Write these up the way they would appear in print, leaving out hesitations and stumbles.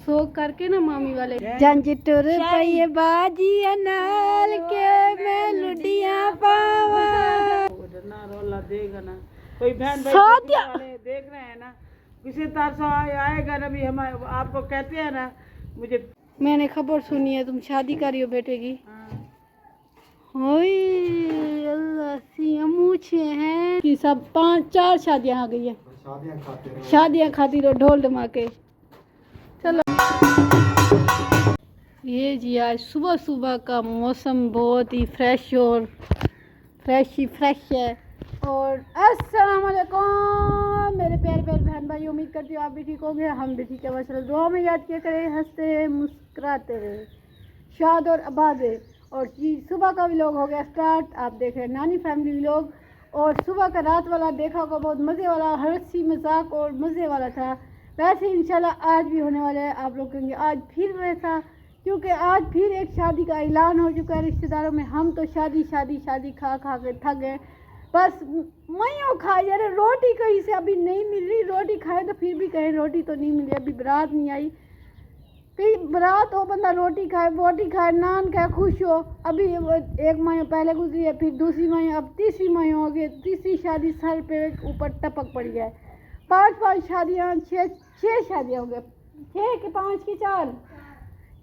सो करके ना मामी वाले जंजिटुर पई बाजी अनाल के मेलुडियां पावा ना रोला देगा ना कोई बहन भाई वाले देख रहे हैं ना, किसी तरह से आएगा ना भी हम आपको कहते हैं ना। मुझे मैंने खबर सुनी है तुम शादी कर रही हो बेटे की। अल्लाह सी मूछे हैं कि सब 5-4 शादियां आ गई है। शादियां खाती रहो ढोल धमाके। चलो ये जी आज सुबह सुबह का मौसम बहुत ही फ्रेश और फ्रेश है। और अस्सलाम वालेकुम मेरे प्यारे बहन भाई, उम्मीद करती हूँ आप भी ठीक होंगे, हम भी ठीक है। बस दुआ में याद किया करें, हंसते रहे मुस्कुराते रहे, शाद और आबाद रहे। और जी सुबह का व्लॉग हो गया स्टार्ट। आप देख रहे हैं नानी फैमिली व्लॉग। और सुबह का रात वाला देखा होगा, बहुत मज़े वाला, हंसी मजाक और मज़े वाला था। वैसे इंशाल्लाह आज भी होने वाला है। आप लोग कहेंगे आज फिर वैसा, क्योंकि आज फिर एक शादी का ऐलान हो चुका है रिश्तेदारों में। हम तो शादी खा के थक गए। बस मैं खाई अरे रोटी कहीं से अभी नहीं मिल रही। रोटी खाए तो फिर भी कहें रोटी तो नहीं मिली, अभी बारात नहीं आई। कहीं बारात हो बंदा रोटी खाए, बोटी खाए, नान खाए, खुश हो। अभी एक माह पहले गुजरी है, फिर दूसरी माह, अब तीसरी माह हो गई। तीसरी शादी सर पे ऊपर टपक पड़ी है। 5 शादियाँ, 6 शादियाँ हो गई। 6 के 5 की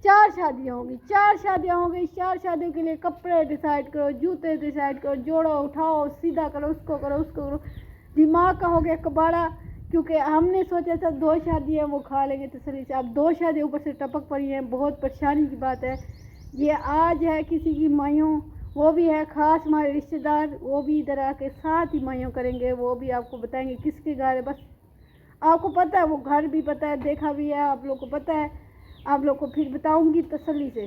4 शादियाँ होंगी। 4 शादियाँ हो गई। 4 शादियों के लिए कपड़े डिसाइड करो, जूते डिसाइड करो, जोड़ो उठाओ, सीधा करो, उसको करो। दिमाग का हो गया कबाड़ा, क्योंकि हमने सोचा था 2 शादियाँ वो खा लेंगे तसल्ली से। अब 2 शादियाँ ऊपर से टपक पड़ी हैं, बहुत परेशानी की बात है। ये आज है किसी की मायों, वो भी है ख़ास हमारे रिश्तेदार, वो भी इधर आके साथ ही मायों करेंगे। वो भी आपको बताएंगे किसके घर है। बस आपको पता है, वो घर भी पता है, देखा भी है, आप लोग को पता है। आप लोग को फिर बताऊंगी तसल्ली से।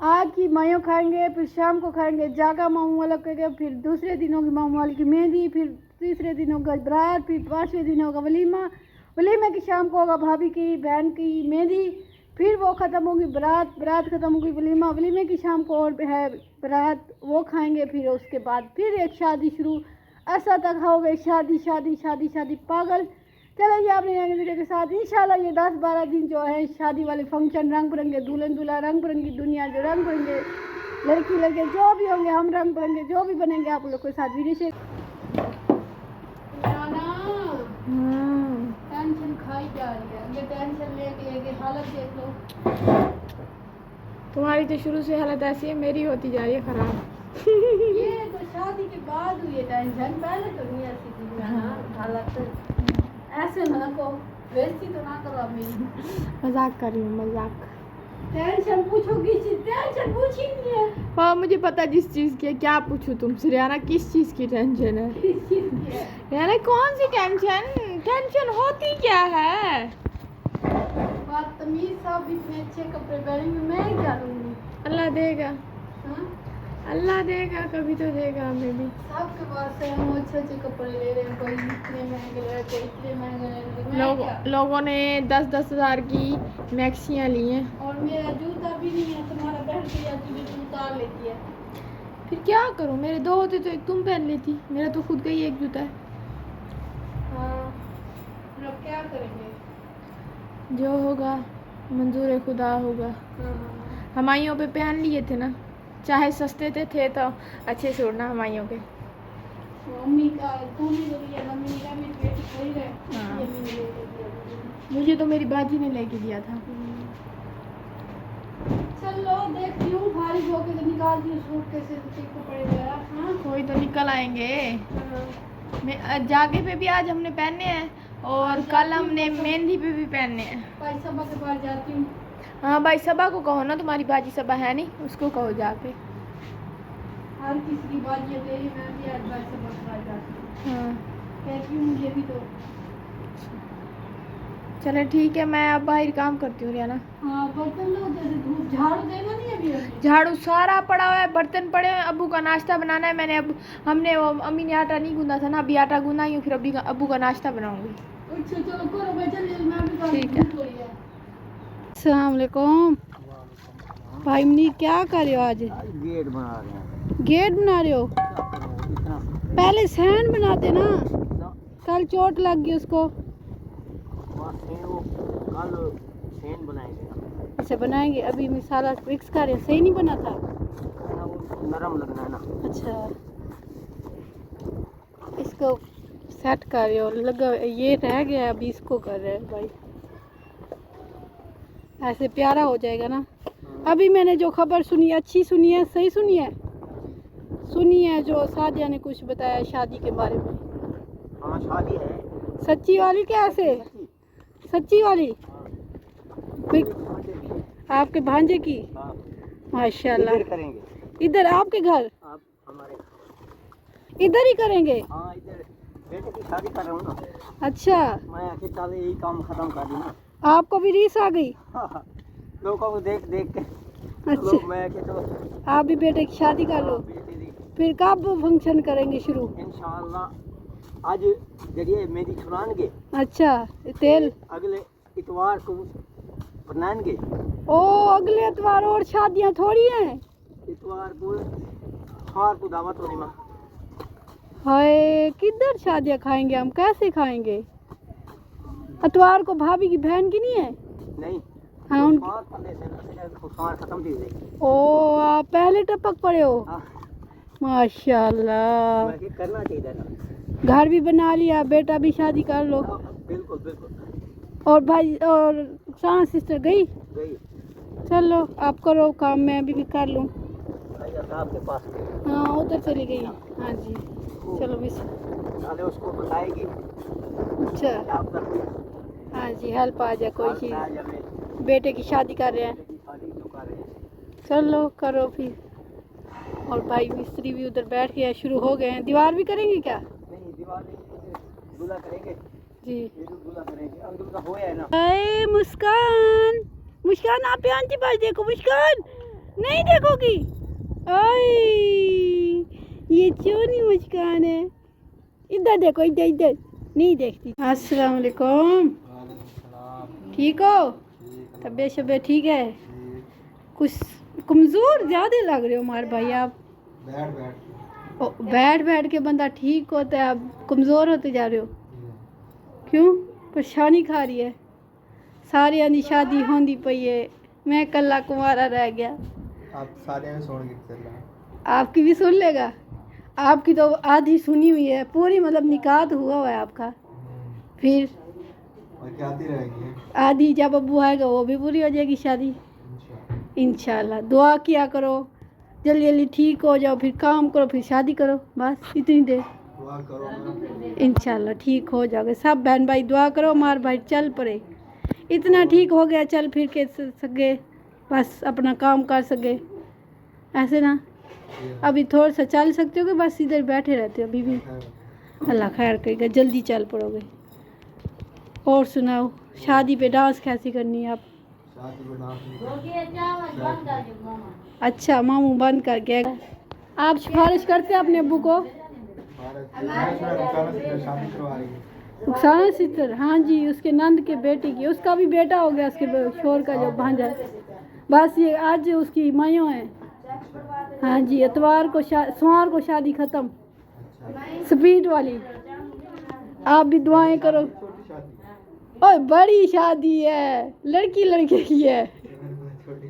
आज की मायों खाएंगे, फिर शाम को खाएंगे जागा मामू वाला करेंगे, फिर दूसरे दिन होगी मामू वाली की मेहंदी, फिर तीसरे दिन होगा बारात, फिर 5वें दिन होगा वलीमा की शाम को होगा भाभी की बहन की मेहंदी, फिर वो ख़त्म होगी बारात ख़त्म होगी वलीमे की शाम को और है बारात, वो खाएंगे। फिर उसके बाद फिर एक शादी शुरू। ऐसा तक हो गई शादी पागल। चलेंगे अपने नए वीडियो के साथ इंशाल्लाह। ये 10-12 दिन जो है शादी वाले फंक्शन, रंग बिरंगे दूल्हन दूल्हा, रंग बिरंगी दुनिया, जो रंग बिरंगे लड़की लड़के जो भी होंगे, हम रंग बिरंगे जो भी बनेंगे आप लोग के साथ वीडियो से। टेंशन खाई जा रही है, ये टेंशन लेके हालत देख लो। तुम्हारी तो शुरू से हालत ऐसी है, मेरी होती जा रही है खराब। ये तो शादी के बाद हुई है टेंशन, पहले तो नहीं ऐसी थी हालत। ऐसे ना को बेइज्जती तो ना करो आप मेरी। मजाक कर रही हूँ, मजाक। टेंशन पूछोगी, टेंशन पूछी नहीं है। हाँ मुझे पता जिस चीज़ की है। क्या पूछूं तुमसे रियाना, किस चीज़ की टेंशन है? किस चीज़ की है? रियाना कौन सी टेंशन होती क्या है? बदतमीज साहब इतने अच्छे कपड़े पहनेंगे, मैं क्या लूँगी? अल्लाह देगा, हाँ? अल्लाह देगा, कभी तो देगा हमें भी। सबके पास है, हम अच्छे कपड़े ले रहे हैं, कोई इतने महंगे ले रहे हैं, कोई इतने महंगे ले रहे हैं। लोगों ने 10-10 हज़ार की मैक्सियाँ ली हैं। और मेरा जूता भी नहीं है, तुम्हारा बहन के या तुझे उतार लेती है। फिर क्या करूँ, मेरे 2 होते तो एक तुम पहन लेती, मेरा तो खुद का ही एक जूता है। हाँ अब क्या करेंगे? जो होगा मंजूर खुदा होगा। हमाइयों पे पहन लिए थे ना, चाहे सस्ते थे तो अच्छे से उड़ना हमाइयों के। मम्मी का तू नहीं बोली है, मम्मी का मेरी बेटी खरीद है। हाँ। ये मैंने लेके दिया मुझे। मुझे तो मेरी बाजी ने लेके दिया था। चलो देखती हूँ, फारिग होके तो निकाल दी सूट कैसे कपड़े वगैरह। हाँ कोई तो निकल आएंगे। हाँ। जागे पे भी आज हमने पहनने हैं और कल हमने मेहंदी पे भी पहनने हैं। भाई सबा के पास जाती हूँ। हाँ भाई सबा को कहो ना, तुम्हारी बाजी सबा है नहीं, उसको कहो जाके। हर किसी की बात ये तेरी, मैं भी आज भाई सबा के पास जाती हूँ। हाँ कहती हूँ मुझे भी तो। चले ठीक है, मैं अब बाहर काम करती हूँ रियाना। हाँ बर्तन लो, जैसे धूप झाड़ू देना नहीं अभी अभी। झाड़ू सारा पड़ा हुआ है, बर्तन पड़े हैं, अब्बू का नाश्ता बनाना है। हमने वो अम्मी ने आटा नहीं गूंदा था ना, अभी आटा गूंदा ही हूँ, फिर अब्बू का नाश्ता बनाऊंगी। अच्छा चलो करो, मैं चल मैं भी काम ठीक है। अस्सलाम वालेकुम भाई मनी, क्या कर रहे हो आज? गेट बना रहे हैं। गेट बना रहे हो? पहले सहन बनाते ना, कल चोट लग गई उसको। कल सेंध बनाएंगे। अच्छा बनाएंगे। अभी मसाला मिक्स कर रहे हैं, सही नहीं बना था। ना वो नरम लगना है ना। अच्छा इसको सेट कर रहे हो, लगा ये रह गया अभी इसको कर रहे हैं भाई, ऐसे प्यारा हो जाएगा ना। अभी मैंने जो खबर सुनी अच्छी सुनी है, सही सुनी है, सुनी है जो सादिया ने कुछ बताया शादी के बारे में। हाँ शादी है। सच्ची वाली कैसे? सच्ची वाली आपके भांजे की? हाँ। माशाल्लाह। इधर करेंगे। इधर आपके घर? आप हमारे इधर ही करेंगे? हाँ इधर बेटे की शादी कर रहा हूँ ना। अच्छा मैं आखिर चल यही काम खत्म कर दूँ ना। आपको भी रीस आ गई? लोगों को देख देख के। अच्छा लोग मैं कि तो आप भी बेटे की शादी कर लो। बेटे दी फिर कब फंक्शन करेंगे शुरू? इंशाअल्लाह आज जरिए मेरी छुड़ाएंगे। अच्छा तेल अगले इतवार को बनाएंगे। ओ अगले इतवार और शादियां थोड़ी हैं। इतवार को हार को दावत होनी माँ। हाय किधर शादियां खाएंगे हम, कैसे खाएंगे? इतवार को भाभी की बहन की नहीं है? नहीं हाँ उन हार पहले से हार खत्म थी गई। ओ आप पहले टपक पड़े हो। हाँ माशाल्लाह। मैं कि करना चाहिए ना। घर भी बना लिया, बेटा भी शादी कर लो। हाँ, बिल्कुल बिल्कुल। और भाई और साना सिस्टर गई? गई चलो आप करो काम, मैं अभी भी कर लूँ। भैया साहब के पास गई। हाँ उधर चली गई। हाँ जी चलो मिस। पहले उसको बताएगी अच्छा आप करती हाँ जी हेल्प आ जाए कोई चीज़। शादी बेटे की शादी कर रहे हैं, जो कर रहे हैं। चलो करो फिर। और भाई मिस्त्री भी उधर बैठ गया, शुरू हो गए हैं। दीवार भी करेंगे क्या? नहीं दीवार नहीं दूल्हा करेंगे। जी ये दूल्हा करेंगे अंदर का होया है ना। अरे मुस्कान, मुस्कान आप यहाँ के पास देखो। मुस्कान नहीं देखोगी? ओए ये चोनी मुस्कान है, इधर देखो, इधर इधर नहीं देखती। अस्सलाम वालेकुम, ठीक हो? तबीयत शबीयत ठीक है? कुछ कमज़ोर ज़्यादा लग रहे हो मार भाई आप। बैठ बैठ के बंदा ठीक होता है, आप कमज़ोर होते जा रहे हो। क्यों परेशानी खा रही है? सारियां दी शादी होंदी पई है, मैं कल्ला कुंवारा रह गया। आप सारे में सुन के आपकी भी सुन लेगा? आपकी तो आधी सुनी हुई है, पूरी मतलब निकाह तो हुआ है आपका। फिर और क्या आती रहेगी आधी जब अब्बू आएगा वो भी पूरी हो जाएगी शादी इंशाल्लाह। दुआ किया करो जल्दी जल्दी ठीक हो जाओ, फिर काम करो, फिर शादी करो, बस इतनी देर। दुआ करो ना। इंशाल्लाह ठीक हो जाओगे। सब बहन भाई दुआ करो, मार भाई चल पड़े। इतना ठीक हो गया, चल फिर के सके, बस अपना काम कर सके ऐसे ना। अभी थोड़ा सा चल सकते हो कि बस इधर बैठे रहते हो? अभी भी अल्लाह खैर करेगा, जल्दी चल पड़ोगे। और सुनाओ शादी पे डांस कैसी करनी है आप? शादी में डांस नहीं अच्छा मामू बंद कर गया। आप सिफारिश करते हैं अपने अब्बू को? शादी करवा रही है। रुखसाना सिस्टर, हाँ जी उसके नंद के बेटी की, उसका भी बेटा हो गया, उसके शोर का जो भांजा है। बस ये आज उसकी मायों है। हाँ जी इतवार को सोमवार को शादी ख़त्म, स्पीड वाली। आप भी दुआएं करो। छोटी शादी ओए बड़ी शादी है, लड़की लड़के की है। छोटी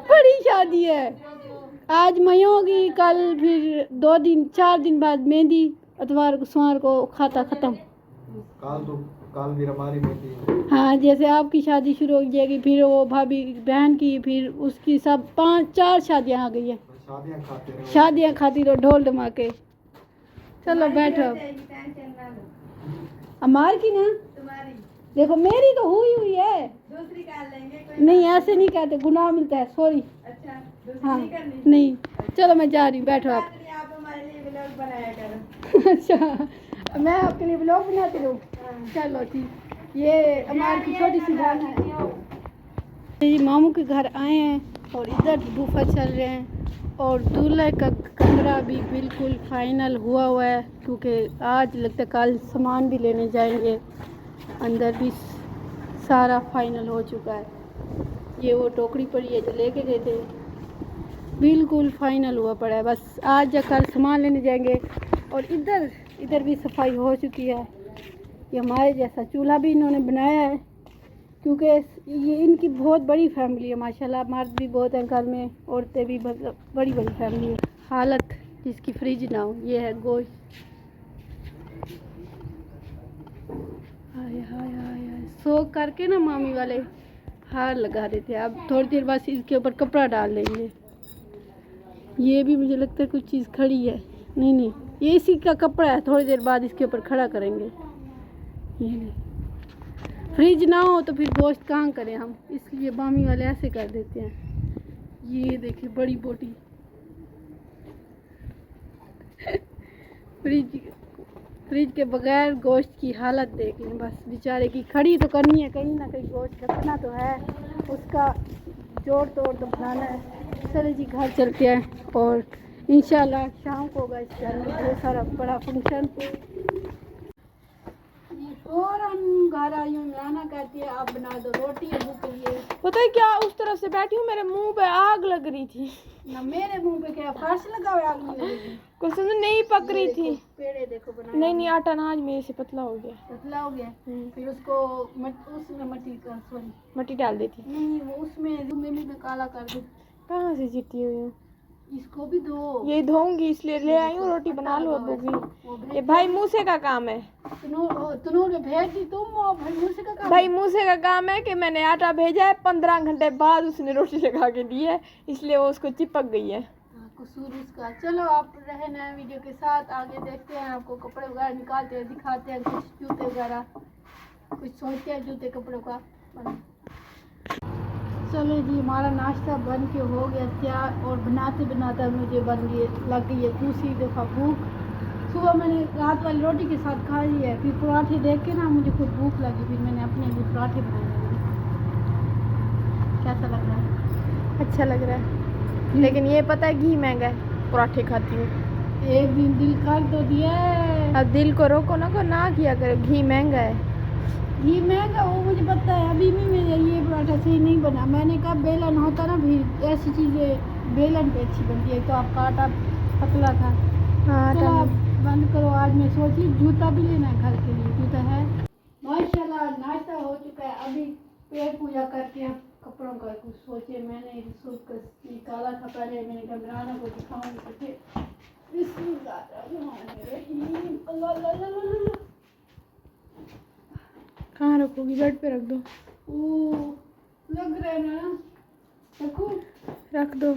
बड़ी शादी है। आज मई होगी, कल फिर 2 दिन 4 दिन बाद मेहंदी, इतवार को सोमवार को खाता ख़त्म। काल भी हमारी बेटी है। हाँ जैसे आपकी शादी शुरू हो जाएगी, फिर वो भाभी बहन की, फिर उसकी, सब 5-4 शादियाँ आ गई है। शादियाँ खाते रहो। शादियाँ खाती रहो ढोल धमाके। चलो बैठो। हमार की ना देखो, मेरी तो हुई है। दूसरी कर लेंगे। नहीं ऐसे नहीं कहते, गुनाह मिलता है, सॉरी। अच्छा हाँ नहीं चलो मैं जा रही हूँ, बैठो आप। आप हमारे लिए व्लॉग बनाया करो। अच्छा मैं आपके लिए ब्लॉग बनाती रहूँ? चलो ठीक। ये हमारी की छोटी सी बहन है। ये मामू के घर आए हैं और इधर बूफा चल रहे हैं। और दूल्हे का कमरा भी बिल्कुल फाइनल हुआ है, क्योंकि आज लगता है कल सामान भी लेने जाएंगे। अंदर भी सारा फाइनल हो चुका है। ये वो टोकरी पड़ी है जो लेके गए थे, बिल्कुल फाइनल हुआ पड़ा है। बस आज या कल सामान लेने जाएंगे। और इधर भी सफाई हो चुकी है। ये हमारे जैसा चूल्हा भी इन्होंने बनाया है, क्योंकि ये इनकी बहुत बड़ी फैमिली है माशाल्लाह, मर्द भी बहुत हैं घर में, औरतें भी, मतलब बड़ी बड़ी फैमिली है। हालत जिसकी फ्रिज ना हो, ये है गोश्त। हाय हाय हाय हाय, सो करके ना मामी वाले हार लगा देते हैं। अब थोड़ी देर बाद इसके ऊपर कपड़ा डाल देंगे। ये भी मुझे लगता है कुछ चीज़ खड़ी है, नहीं नहीं ये इसी का कपड़ा है, थोड़ी देर बाद इसके ऊपर खड़ा करेंगे। ये नहीं, फ्रिज ना हो तो फिर गोश्त कहाँ करें हम, इसलिए मामी वाले ऐसे कर देते हैं। ये देखिए बड़ी बोटी फ्रिज के बगैर गोश्त की हालत देख लें बस, बेचारे की खड़ी तो करनी है, कहीं ना कहीं गोश्त रखना तो है, उसका जोड़ तोड़ तो बनाना है। चले जी घर चलते हैं और इंशाल्लाह शाम को होगा इस घर में बहुत सारा बड़ा फंक्शन। फौरन घर आई हूँ, लाना कहती है आप बना दो रोटी अबू के लिए। पता है क्या, उस तरफ से बैठी हूँ, मेरे मुंह पे आग लग रही थी। ना मेरे मुंह पे क्या फर्श लगा हुआ है, आग नहीं लगेगी। कुछ नहीं पक रही थी। पेड़े देखो बना, नहीं नहीं, आटा ना आज मेरे से पतला हो गया। पतला हो गया, फिर उसको उसमें मट्टी का सॉरी मट्टी डाल देती। नहीं वो उसमें भी मैं काला कर दूँ। कहाँ से जीती हुई हूँ, इसको भी धो, ये धोऊंगी इसलिए ले आई हूँ, रोटी बना लो अबूगी। ये भाई मूसे का काम है, तनूर में भेज दी तुम, और भाई मूसे का काम भाई मूसे का काम है कि मैंने आटा भेजा है, 15 घंटे बाद उसने रोटी लगा के दी है, इसलिए वो उसको चिपक गई है। कसूर उसका। चलो आप रहे नए वीडियो के साथ, आगे देखते हैं, आपको कपड़े वगैरह निकालते हैं, दिखाते हैं, कुछ जूते वगैरह कुछ सोचते हैं जूते कपड़ों का। चलो जी हमारा नाश्ता बन के हो गया तैयार, और बनाते बनाते मुझे लग गई है दूसरी दफ़ा भूख। सुबह मैंने रात वाली रोटी के साथ खा ली है, फिर पराठे देख के ना मुझे खुद भूख लगी, फिर मैंने अपने लिए पराठे बनाए। कैसा लग रहा है? अच्छा लग रहा है, लेकिन ये पता है घी महंगा है, पराठे खाती हूँ। एक दिन दिल कर तो दिया है, अब दिल को रोको ना किया करो, घी महंगा है। घी महंगा वो मुझे पता है, अभी भी मेरा ये पराठा सही नहीं बना। मैंने कहा बेलन होता ना, फिर ऐसी चीज़ें बेलन पे अच्छी बनती है, तो आपका आटा पतला था। हाँ चलो आप बंद करो, आज मैं सोची जूता भी लेना है घर के लिए, जूता है। माशाल्लाह नाश्ता हो चुका है, अभी पेट पूजा करके अब कपड़ों का कुछ सोचे। मैंने सूट का निकाला था पहले, मैंने कहा बनाना को दिखाऊंगी तो फिर कहाँ रखोगी, बेड पे रख दो। लग रहा है ना, रखो रख दो।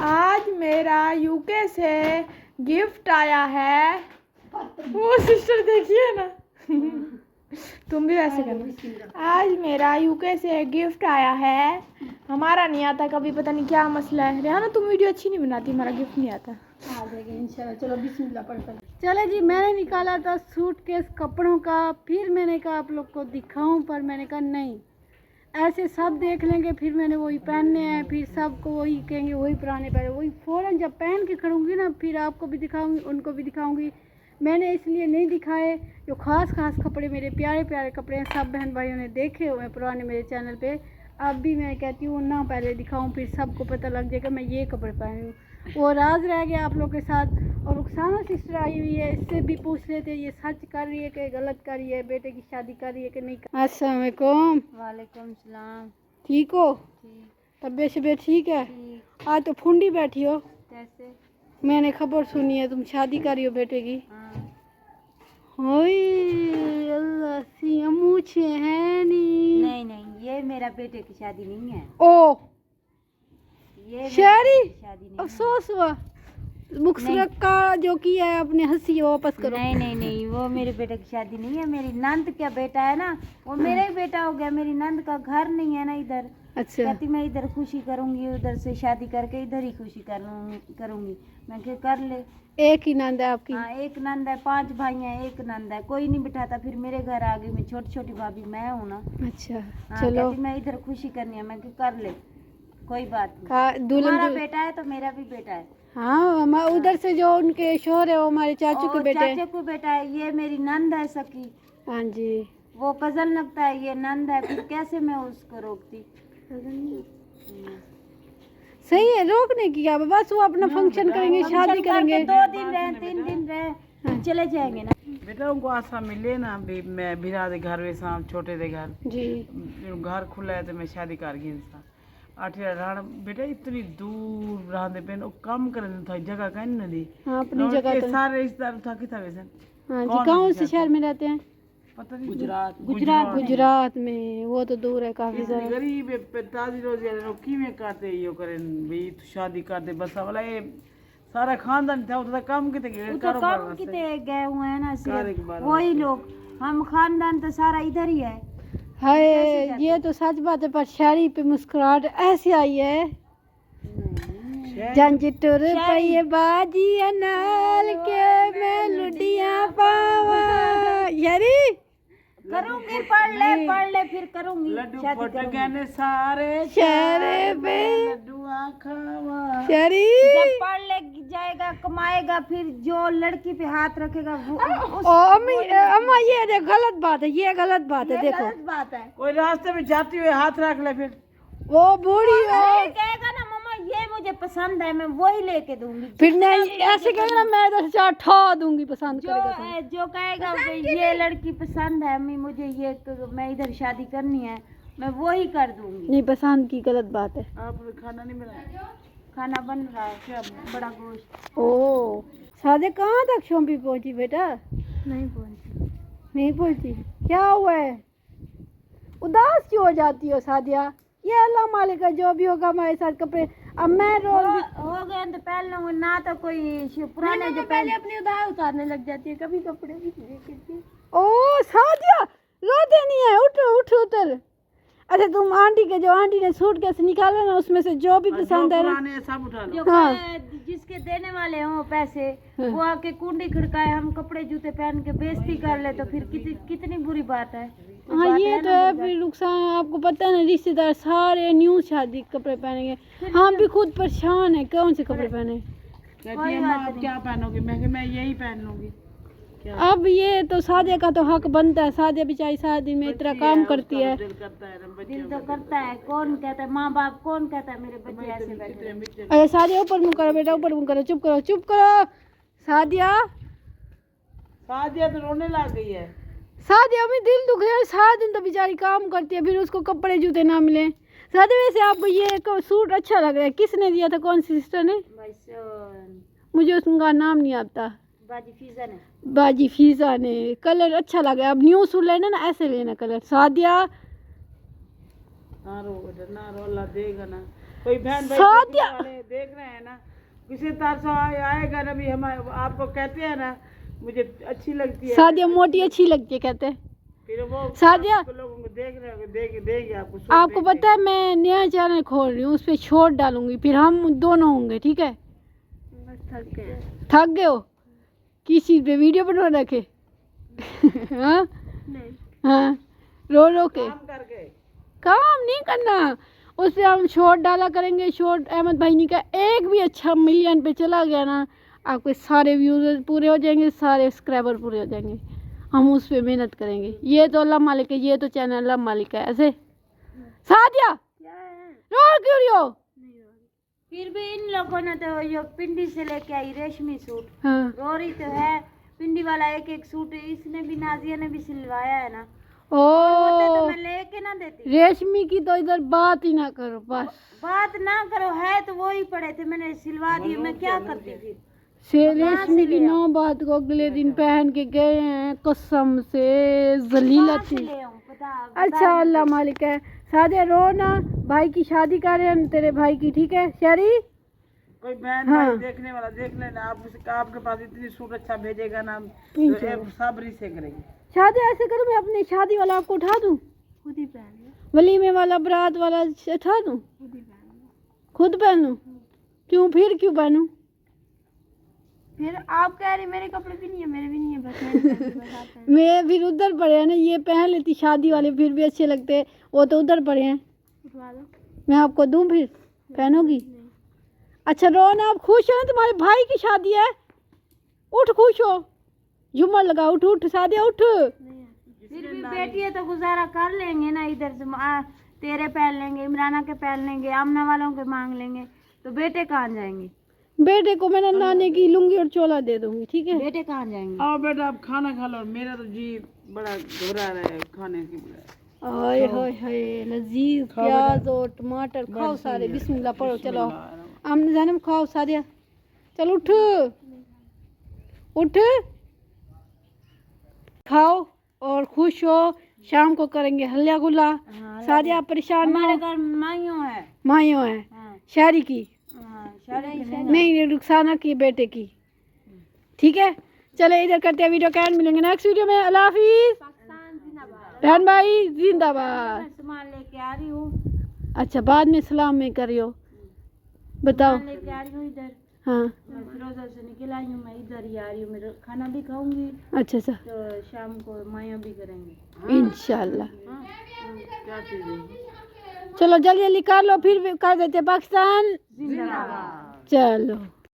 आज मेरा यूके से गिफ्ट आया है, वो सिस्टर देखिए ना तुम भी वैसे करना। आज मेरा यूके से गिफ्ट आया है, हमारा नहीं आता कभी, पता नहीं क्या मसला है। रेहाना तुम वीडियो अच्छी नहीं बनाती, हमारा गिफ्ट नहीं आता। आ जाएगा इंशाल्लाह। चलो बिस्मिल्लाह पढ़कर चले जी। मैंने निकाला था सूटकेस कपड़ों का, फिर मैंने कहा आप लोग को दिखाऊं, पर मैंने कहा नहीं, ऐसे सब देख लेंगे, फिर मैंने वही पहनने हैं, फिर सबको वही कहेंगे वही पुराने पहने, वही फ़ौरन जब पहन के खड़ूंगी ना, फिर आपको भी दिखाऊंगी, उनको भी दिखाऊंगी। मैंने इसलिए नहीं दिखाए, जो ख़ास कपड़े मेरे प्यारे प्यारे कपड़े हैं, सब बहन भाइयों ने देखे हुए हैं पुराने मेरे चैनल पे। अब भी मैं कहती हूँ ना पहले दिखाऊं, फिर सबको पता लग जाएगा मैं ये कपड़े पहनी हूँ। वो राज रह गया आप लोग के साथ। और रुखसाना सिस्टर आई हुई है, इससे भी पूछ लेते ये सच कर रही है कि गलत कर रही है, बेटे की शादी कर रही है कि नहीं। अस्सलाम वालेकुम। वालेकुम सलाम। ठीक हो? ठीक। तबीयत शबीयत ठीक है? ठीक। आज तो फुंडी बैठी हो। कैसे? मैंने खबर सुनी है तुम शादी कर रही हो बेटे की। हाँ। ओए अल्लाह सी मूछे हैं नहीं नहीं, ये मेरा बेटे की शादी नहीं है। ओ ये शादी शादी नहीं अफसोस हुआ। मुखसरत का जो किया है अपने हंसी वापस करो। नहीं नहीं नहीं, वो मेरे बेटे की शादी नहीं है। मेरी नंद का बेटा है ना, वो मेरा ही बेटा हो गया। मेरी नंद का घर नहीं है ना इधर। अच्छा। कहती मैं इधर खुशी करूंगी, उधर से शादी करके इधर ही खुशी करूंगी। मैं क्या कर ले। एक ही नंद है आपकी? हाँ, एक नंद है, 5 भाई हैं, एक नंद है, कोई नहीं बिठाता। फिर मेरे घर आ गई, मैं छोटी छोटी भाभी मैं हूँ ना। अच्छा हाँ, चलो। कहती मैं इधर खुशी करनी है। मैं क्या कर ले, कोई बात नहीं। दुल्हन तुम्हारा बेटा है तो मेरा भी बेटा है। हाँ उधर से जो उनके शोहर है वो हमारे चाचू के और बेटे। चाचे को बेटा है। ये मेरी नंद है सकी। हाँ जी। वो कजन लगता है, ये नंद है। फिर कैसे मैं उसको रोकती। सही है, रोकने की क्या, बस वो अपना फंक्शन करेंगे, शादी करेंगे। 2 दिन रहे, 3 दिन रहे, हाँ। चले जाएंगे ना। बेटा उनको आसरा मिले ना भी मैं बिरा दे घर वे साम छोटे दे घर जी घर खुला है तो मैं शादी कर गई इंसान 8 राण बेटा इतनी दूर रहने पे वो काम करने था जगह कहीं ना दी हाँ अपनी जगह तो सारे रिश्तेदार था कितना वैसे हाँ जी कौन कौन है से शहर में रहते हैं पता नहीं गुजरात गुजरात में वो तो दूर है काफी ज्यादा गरीब है ताजी रोजी लोग किवें करते यो करें भी तू शादी कर दे बस वाला ये सारा खानदान था उधर काम किते गए वो तो कारोबार कम वास्ते। कितने गए हुए हैं ना कारोबार सिर्फ वही लोग, हम खानदान तो सारा इधर ही है। हाय ये तो सच बात है पर शहरी पे मुस्कुराहट ऐसी आई है जंज टुर पई बाजी अनाल के मैं लुडियां पावा यारी करूंगी, पढ़ ले फिर करूंगी लड्डू शादी फट करूंगी। गए ने सारे शहरे पे लड्डू खावा शहरी जब पढ़ ले जाएगा कमाएगा फिर जो लड़की पे हाथ रखेगा वो ओ अम्मी अम्मा ये देख गलत बात है ये गलत बात है देखो गलत बात है। कोई रास्ते में जाती हुई हाथ रख ले फिर वो बूढ़ी हो ये कहेगा ना मम्मा ये मुझे पसंद है मैं वही लेके दूंगी। फिर नहीं ऐसे कहेगा ना मैं 10,000 ठा दूंगी पसंद करेगा तो। जो कहेगा भाई ये लड़की पसंद है अम्मी मुझे ये मैं इधर शादी करनी है मैं वही कर दूंगी। नहीं पसंद की गलत बात है आप खाना नहीं मिला खाना बन रहा है क्या बड़ा गोश्त ओ सादे कहाँ तक शोंपी पहुंची बेटा नहीं पहुंची। नहीं पहुंची क्या हुआ है उदास क्यों हो जाती हो सादिया ये अल्लाह मालिक है जो भी होगा हमारे साथ कपड़े अब मैं रोज हो गए तो पहन लूंगी ना तो कोई पुराने जो पहले अपनी उधार उतारने लग जाती है कभी कपड़े भी लेके। ओ सादिया रोते नहीं है उठ उठ उतर अच्छा तुम आंटी के जो आंटी ने सूट कैसे निकाला ना उसमें से जो भी पसंद है ना पुराने सब उठा लो जो हाँ। जिसके देने वाले हों पैसे वो आके कुंडी खड़काए हम कपड़े जूते पहन के बेइज्जती कर ले तो फिर कितनी बुरी बात है। हाँ ये तो है फिर नुकसान आपको पता है ना रिश्तेदार सारे न्यू शादी के कपड़े पहनेंगे हम भी खुद परेशान है कौन से कपड़े पहने कहती है माँ आप क्या पहनोगी मैं यही पहन लूंगी क्या अब ये तो सादिया का तो हक बनता है सादिया बेचारी शादी में इतना काम करती है दिल करता है ना दिल तो करता है कौन कहता है माँ बाप कौन कहता है मेरे बच्चे ऐसे बैठे हैं। अरे सादिया ऊपर मुँह करो बेटा ऊपर मुँह करो चुप करो सादिया सादिया तो रोने लग गई है सादिया में दिल दुख है सारा दिन तो बेचारी काम करती है फिर उसको कपड़े जूते ना मिले सादिया वैसे आपको ये सूट अच्छा लग रहा है किसने दिया था कौन सी सिस्टर ने मुझे उसका नाम नहीं आता बाजी फीजा ने कलर अच्छा लगा अब न्यू सूट लेना ना ऐसे लेना कलर सादिया ना रो बेटा ना रो अल्लाह देगा ना कोई बहन भाई सादिया वाले देख रहे हैं ना किसी तरह से आएगा ना भी हम आपको कहते हैं ना मुझे अच्छी लगती है सादिया मोटी अच्छी लगती है कहते हैं फिर वो सादिया लोगों को देख रहे होंगे देंगे आपको सूट आपको देंगे। पता है मैं नया चैनल खोल रही हूँ उस पर शॉर्ट डालूंगी फिर हम दोनों होंगे ठीक है थक गए हो किस चीज़ पे वीडियो बनवा रखे हाँ हाँ रो के काम करके काम नहीं करना उस पर हम शॉर्ट डाला करेंगे शॉर्ट अहमद भाई ने कहा एक भी अच्छा मिलियन पे चला गया ना आपके सारे व्यूज़ पूरे हो जाएंगे सारे सब्सक्राइबर पूरे हो जाएंगे हम उस पर मेहनत करेंगे ये तो अल्लाह मालिक है ये तो चैनल अल्लाह मालिक है ऐसे सादिया रो क्यों रही हो फिर भी इन लोगों ने तो जो पिंडी से लेके आई रेशमी सूट हाँ रो रही तो है पिंडी वाला एक सूट इसने भी नाजिया ने भी सिलवाया है ना ओ तो मैं लेके ना देती। रेशमी की तो इधर बात ही ना करो बस बात ना करो है तो वो ही पड़े थे मैंने सिलवा दिए मैं क्या करती थी। से रेशमी की नौ बात को अगले दिन पहन के गए हैं कसम से जलीला थी ले आऊं पता अच्छा अल्लाह मालिक है सादिया रो ना भाई की शादी कर रहे हैं तेरे भाई की ठीक है शरी कोई बहन हाँ। भाई देखने वाला देख लेना आप आपके पास इतनी सूट अच्छा भेजेगा ना तो इंशाल्लाह। सबरी से करेंगे शादी ऐसे करूँ मैं अपनी शादी वाला आपको उठा दूँ खुद ही पहन वलीमे वाला बारात वाला उठा दूँ खुद पहनूँ क्यों फिर क्यों पहनूँ फिर आप कह रही मेरे कपड़े भी नहीं है मेरे भी नहीं है बस मैंने पहन के बस आप पहन। मैं फिर उधर पड़े हैं ना ये पहन लेती शादी वाले फिर भी अच्छे लगते वो तो उधर पड़े हैं उठवा लो। मैं आपको दूँ फिर पहनोगी अच्छा रो ना आप खुश हो ना तुम्हारे भाई की शादी है उठ खुश हो झूमर लगा उठ उठ सादिया उठ फिर भी बेटी है तो गुजारा कर लेंगे ना इधर से तेरे पहन लेंगे इमराना के पहन लेंगे आमना वालों के मांग लेंगे तो बेटे कहाँ जाएंगे। बेटे को मैंने नानी की लुंगी और चोला दे दूंगी, ठीक है? बेटे कहाँ जाएंगे? आओ बेटा आप खाना खा लो, मेरा तो जी बड़ा घबरा रहा है खाने की बजाय। हाय हाय हाय, लजीज प्याज और टमाटर खाओ सारे, बिस्मिल्लाह पढ़ो, चलो आमने जाने में खाओ सारे, चलो उठ उठ खाओ और खुश हो। शाम को करेंगे हल्ला गुल्ला। सादिया परेशान ना हमारे हो, घर माइयों है। माइयों है हाँ, शारी की, हाँ, शादी की नहीं रुखसाना की बेटे की, ठीक है? चले इधर करते हैं वीडियो का एंड, मिलेंगे नेक्स्ट वीडियो में। अल्लाह हाफिज बहन भाई, जिंदाबाद। सामान लेके आ रही हूँ। अच्छा बाद में सलाम में करियो, बताओ। सामान लेके आ रही हूँ इधर। हाँ मैं फिरोजा से निकल आई हूँ, मैं इधर ही आ रही हूँ। मेरा खाना भी खाऊंगी अच्छा अच्छा, तो शाम को माया भी करेंगे। इंशाल्लाह। क्या चीज़ है? चलो जल्दी जल्दी कर लो, फिर कर देते पाकिस्तान। जिंदाबाद। चलो।